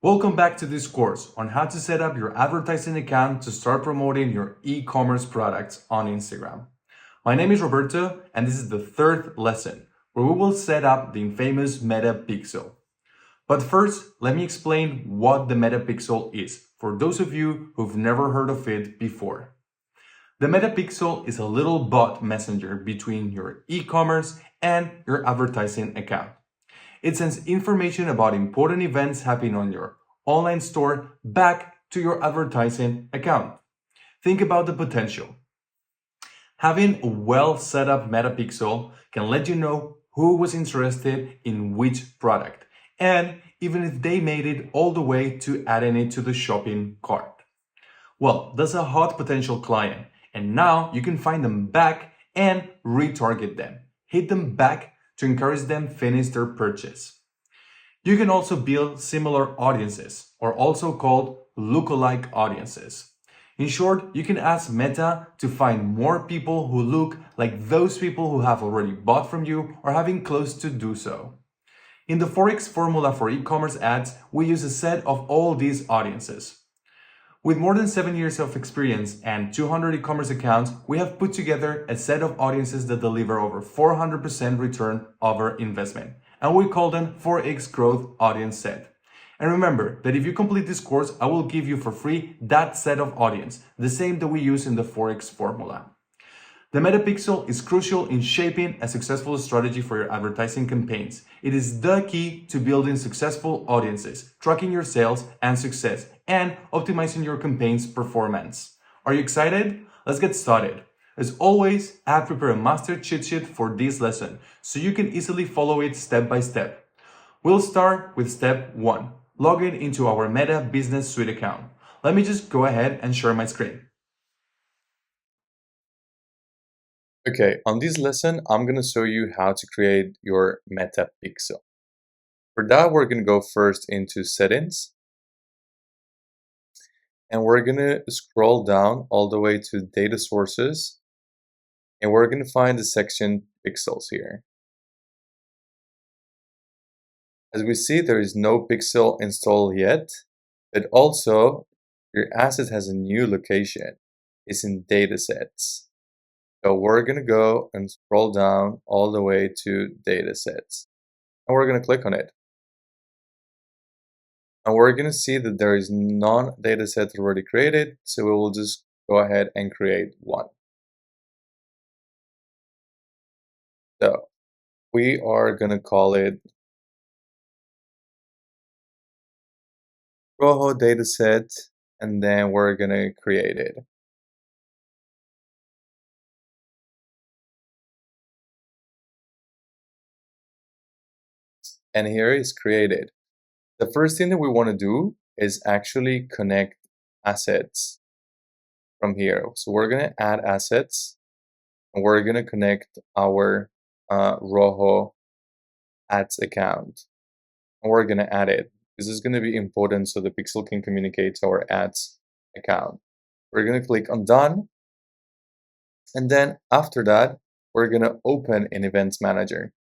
Welcome back to this course on how to set up your advertising account to start promoting your e-commerce products on Instagram. My name is Roberto and this is the third lesson where we will set up the infamous Metapixel. But first, let me explain what the Metapixel is for those of you who've never heard of it before. The Metapixel is a little bot messenger between your e-commerce and your advertising account. It sends information about important events happening on your online store back to your advertising account. Think about the potential. Having a well set up Metapixel can let you know who was interested in which product, and even if they made it all the way to adding it to the shopping cart. Well, that's a hot potential client, and now you can find them back and retarget them. Hit them back to encourage them finish their purchase. You can also build similar audiences, or also called lookalike audiences. In short, you can ask Meta to find more people who look like those people who have already bought from you or having close to do so. In the 4x formula for e-commerce ads, we use a set of all these audiences. With more than 7 years of experience and 200 e-commerce accounts, we have put together a set of audiences that deliver over 400% return over investment, and we call them 4x Growth Audience Set. And remember that if you complete this course, I will give you for free that set of audience, the same that we use in the 4x formula. The Metapixel is crucial in shaping a successful strategy for your advertising campaigns. It is the key to building successful audiences, tracking your sales and success, and optimizing your campaign's performance. Are you excited? Let's get started. As always, I have prepared a master cheat sheet for this lesson, so you can easily follow it step by step. We'll start with step 1, logging into our Meta Business Suite account. Let me just go ahead and share my screen. Okay, on this lesson, I'm going to show you how to create your Metapixel. For that, we're going to go first into settings. And we're going to scroll down all the way to data sources. And we're going to find the section pixels here. As we see, there is no pixel installed yet, but also your asset has a new location. It's in datasets. So we're going to go and scroll down all the way to datasets. And we're going to click on it. And we're going to see that there is none dataset already created. So we will just go ahead and create one. So we are going to call it Rojo dataset, and then we're going to create it. And here is created. The first thing that we want to do is actually connect assets from here. So we're going to add assets, and we're going to connect our Rojo ads account. And we're going to add it. This is going to be important so the pixel can communicate to our ads account. We're going to click on done. And then after that, we're going to open an events manager.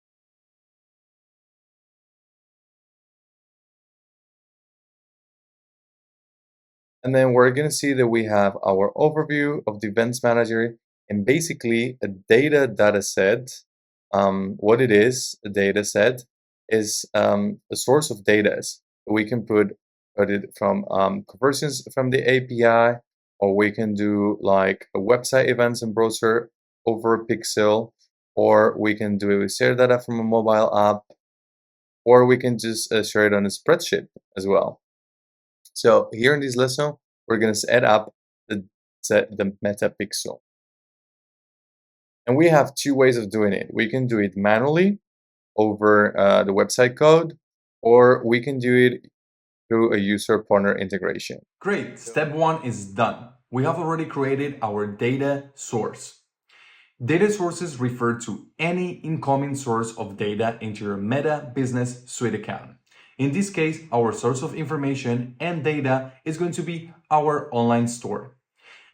And then we're going to see that we have our overview of the events manager and basically a data set. What it is, a data set, is a source of data. We can put it from conversions from the API, or we can do like a website events and browser over a pixel, or we can do share data from a mobile app, or we can just share it on a spreadsheet as well. So here in this lesson, we're going to set up the Metapixel. And we have two ways of doing it. We can do it manually over the website code, or we can do it through a user partner integration. Great, step 1 is done. We have already created our data source. Data sources refer to any incoming source of data into your Meta Business Suite account. In this case, our source of information and data is going to be our online store.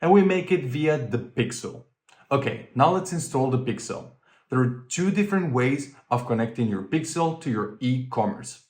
And we make it via the pixel. Okay, now let's install the pixel. There are two different ways of connecting your pixel to your e-commerce.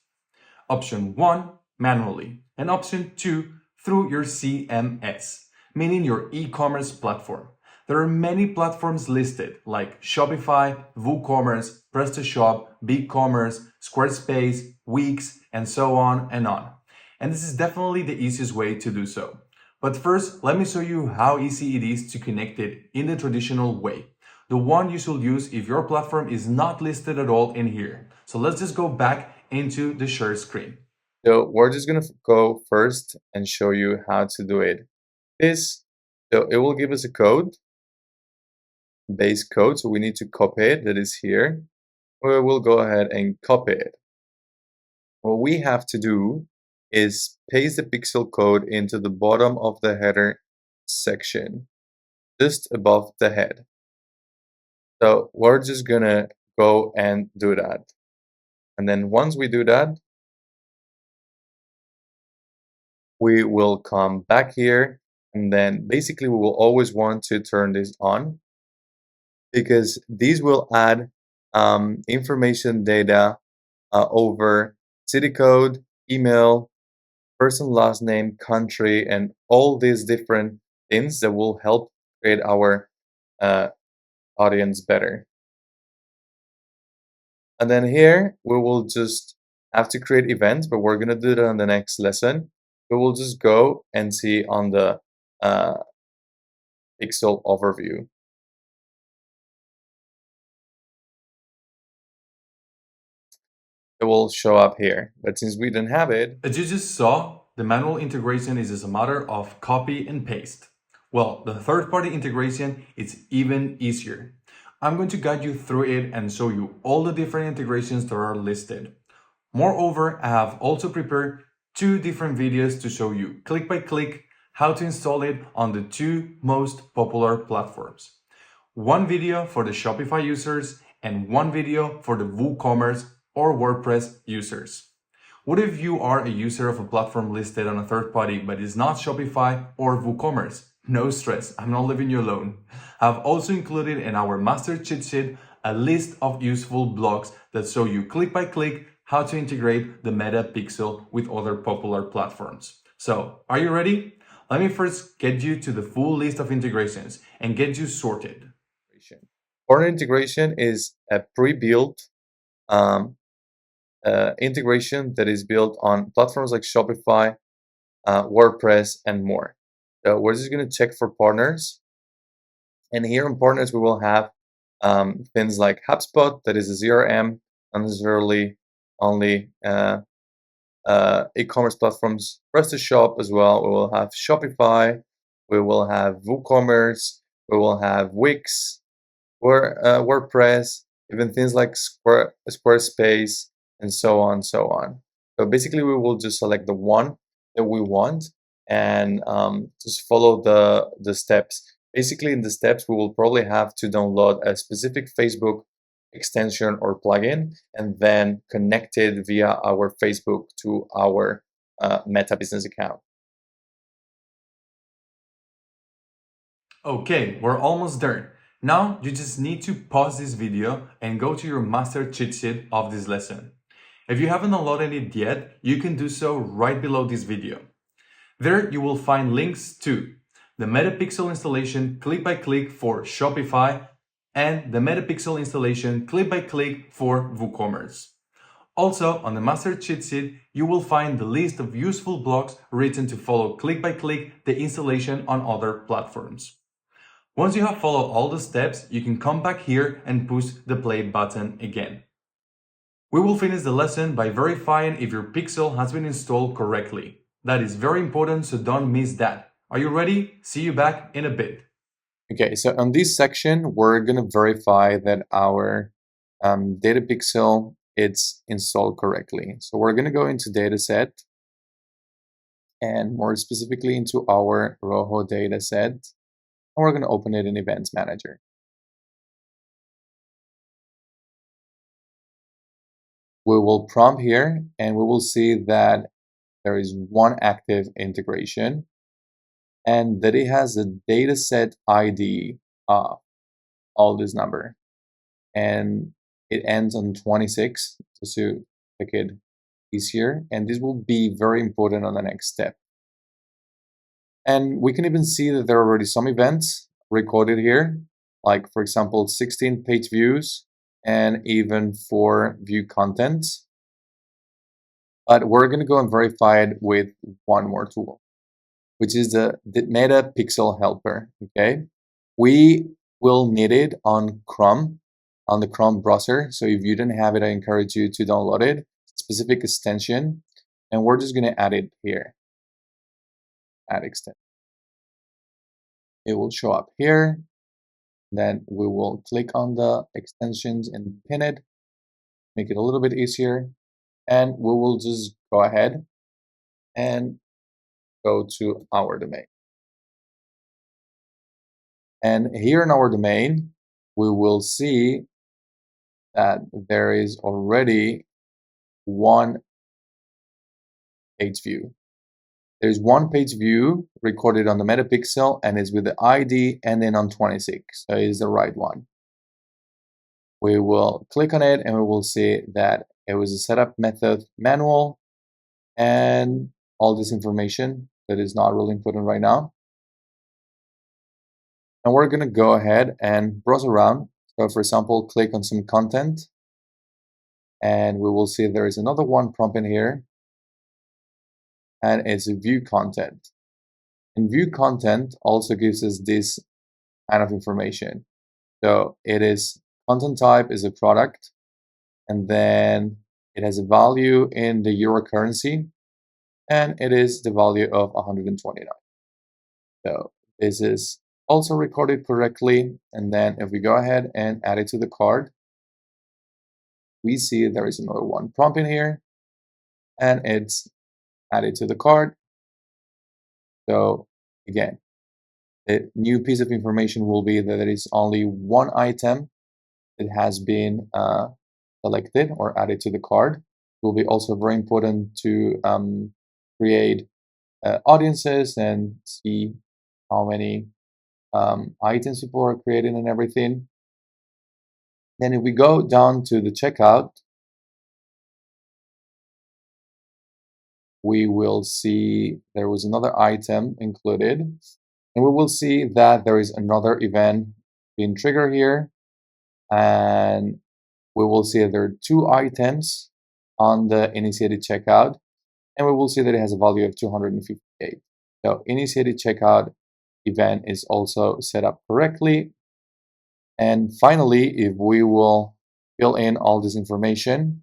Option 1 manually. And option 2, through your CMS, meaning your e-commerce platform. There are many platforms listed like Shopify, WooCommerce, PrestaShop, BigCommerce, Squarespace, Wix, and so on and on. And this is definitely the easiest way to do so. But first, let me show you how easy it is to connect it in the traditional way. The one you should use if your platform is not listed at all in here. So let's just go back into the share screen. So we're just going to go first and show you how to do it. So it will give us a code, base code. So we need to copy it, that is here. We will go ahead and copy it. What we have to do is paste the pixel code into the bottom of the header section, just above the head. So we're just gonna go and do that. And then once we do that, we will come back here, and then basically we will always want to turn this on because these will add information data over city code, email, person last name, country, and all these different things that will help create our audience better. And then here we will just have to create events, but we're going to do that on the next lesson. We will just go and see on the pixel overview. It will show up here, but since we didn't have it, as you just saw, the manual integration is just a matter of copy and paste. Well, the third-party integration is even easier. I'm going to guide you through it and show you all the different integrations that are listed. Moreover, I have also prepared 2 different videos to show you click by click how to install it on the 2 most popular platforms. One video for the Shopify users and one video for the WooCommerce or WordPress users. What if you are a user of a platform listed on a third party but is not Shopify or WooCommerce? No stress, I'm not leaving you alone. I've also included in our master cheat sheet a list of useful blogs that show you click by click how to integrate the Meta Pixel with other popular platforms. So, are you ready? Let me first get you to the full list of integrations and get you sorted. Partner integration is a pre-built integration that is built on platforms like Shopify, WordPress, and more. So we're just going to check for partners. And here on partners, we will have things like HubSpot, that is a CRM, not necessarily only e-commerce platforms. PrestaShop as well. We will have Shopify. We will have WooCommerce. We will have Wix, WordPress, even things like Squarespace, and so on, so on. So basically, we will just select the one that we want and just follow the steps. Basically, in the steps, we will probably have to download a specific Facebook extension or plugin and then connect it via our Facebook to our Meta business account. Okay, we're almost there. Now you just need to pause this video and go to your master cheat sheet of this lesson. If you haven't downloaded it yet, you can do so right below this video. There you will find links to the Metapixel installation click by click for Shopify and the Metapixel installation click by click for WooCommerce. Also, on the master cheat sheet, you will find the list of useful blogs written to follow click by click the installation on other platforms. Once you have followed all the steps, you can come back here and push the play button again. We will finish the lesson by verifying if your pixel has been installed correctly. That is very important, so don't miss that. Are you ready? See you back in a bit. Okay, so on this section, we're going to verify that our data pixel it's installed correctly. So we're going to go into dataset and more specifically into our Rojo dataset. And we're going to open it in Events Manager. We will prompt here and we will see that there is one active integration and that it has a dataset ID of all this number. And it ends on 26, just to make it easier, and this will be very important on the next step. And we can even see that there are already some events recorded here, like for example 16 page views and even 4 view contents. But we're going to go and verify it with one more tool, which is the Meta Pixel Helper. Okay, we will need it on Chrome, on the Chrome browser. So if you don't have it, I encourage you to download it, specific extension, and we're just going to add it here. Add extension. It will show up here. Then we will click on the extensions and pin it, make it a little bit easier, and we will just go ahead and go to our domain. And here in our domain, we will see that there is already one page view. There's one page view recorded on the Metapixel and is with the ID ending on 26. So it is the right one. We will click on it and we will see that it was a setup method manual and all this information that is not really important right now. And we're going to go ahead and browse around. So for example, click on some content and we will see there is another one prompt in here. And it's a view content. And view content also gives us this kind of information. So it is content type is a product, and then it has a value in the euro currency, and it is the value of 129. So this is also recorded correctly. And then if we go ahead and add it to the cart, we see there is another one prompt in here, and it's added to the cart. So again, the new piece of information will be that there is only one item that has been selected or added to the cart. It will be also very important to create audiences and see how many items people are creating and everything. Then if we go down to the checkout, we will see there was another item included, and we will see that there is another event being triggered here, and we will see that there are 2 items on the initiated checkout, and we will see that it has a value of 258. So initiated checkout event is also set up correctly. And finally, if we will fill in all this information,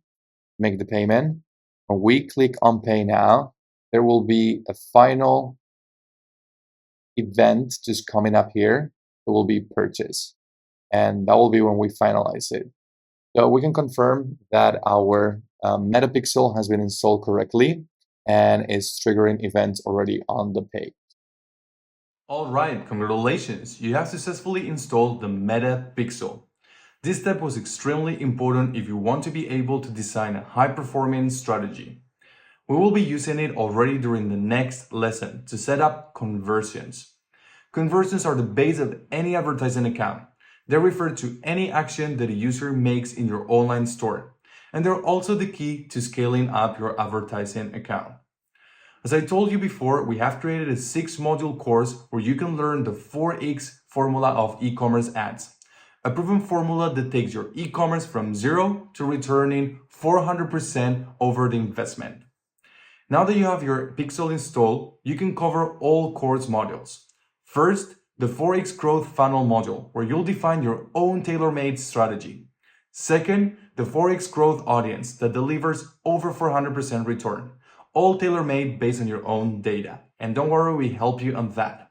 make the payment, when we click on pay now, there will be a final event just coming up here. It will be purchase, and that will be when we finalize it. So we can confirm that our Metapixel has been installed correctly and is triggering events already on the page. All right, congratulations! You have successfully installed the Metapixel. This step was extremely important if you want to be able to design a high-performing strategy. We will be using it already during the next lesson to set up conversions. Conversions are the base of any advertising account. They refer to any action that a user makes in your online store, and they're also the key to scaling up your advertising account. As I told you before, we have created a 6-module course where you can learn the 4X formula of e-commerce ads. A proven formula that takes your e-commerce from 0 to returning 400% over the investment. Now that you have your Pixel installed, you can cover all course modules. First, the 4X growth funnel module, where you'll define your own tailor-made strategy. Second, the 4X growth audience that delivers over 400% return, all tailor-made based on your own data. And don't worry, we help you on that.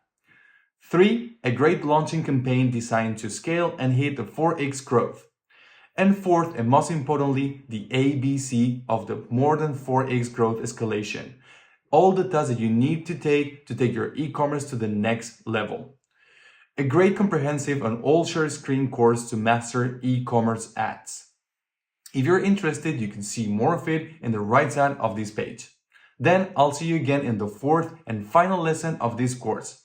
3, a great launching campaign designed to scale and hit the 4X growth. And fourth, and most importantly, the ABC of the more than 4X growth escalation. All the tasks that you need to take your e-commerce to the next level. A great comprehensive and all-share screen course to master e-commerce ads. If you're interested, you can see more of it in the right side of this page. Then I'll see you again in the 4th and final lesson of this course.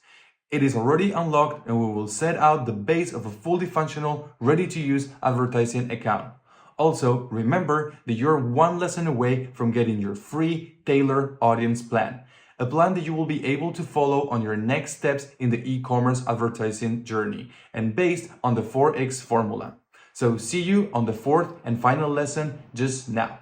It is already unlocked and we will set out the base of a fully functional, ready-to-use advertising account. Also, remember that you're one lesson away from getting your free tailored audience plan, a plan that you will be able to follow on your next steps in the e-commerce advertising journey and based on the 4X formula. So see you on the fourth and final lesson just now.